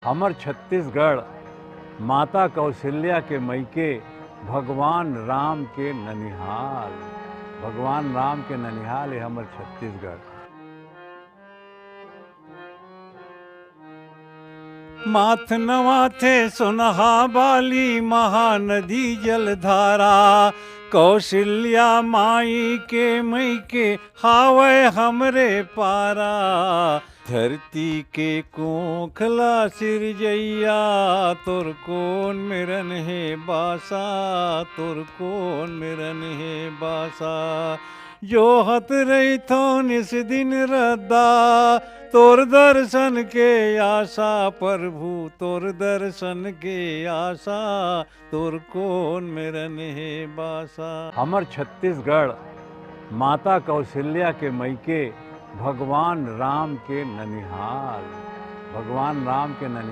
हमर छत्तीसगढ़ माता कौशल्या के मईके भगवान राम के ननिहाल। भगवान राम के ननिहाल है हमर छत्तीसगढ़। माथ नवाथे सुनहा बाली महानदी जलधारा, कौशल्या माई के मई के हावय हमरे पारा। धरती के कोखला सिरजैया, तोर कोन मेरन है बासा, तोर कोन मेरन है बासा। जो हत रही थो निस दिन रद्दा, तोर दर्शन के आशा प्रभु, तोर दर्शन के आशा, तोर कोन मेरन है बासा। हमर छत्तीसगढ़ माता कौशल्या के मईके भगवान राम के ननिहाल। भगवान राम के ननिहाल।